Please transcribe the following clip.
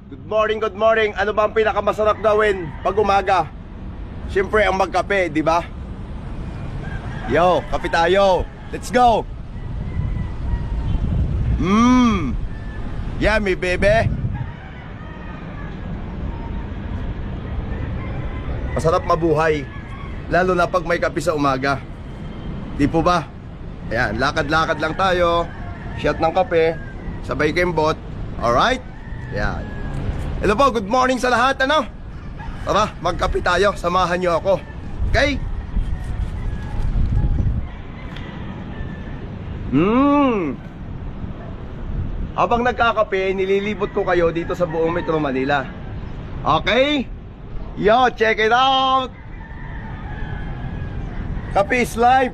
Good morning, good morning. Ano ba ang pinakamasarap gawin pag umaga? Siyempre ang magkape, di ba? Yo, kape tayo. Let's go. Yummy, baby. Masarap mabuhay, lalo na pag may kape sa umaga. Di po ba? Ayan, lakad-lakad lang tayo. Shot ng kape, sabay kembot. Alright? Ayan. Hello po, good morning sa lahat, ano? Tara, magkape tayo, samahan nyo ako. Okay? Habang nagkakape, nililibot ko kayo dito sa buong Metro Manila. Okay? Yo, check it out! Kape is life!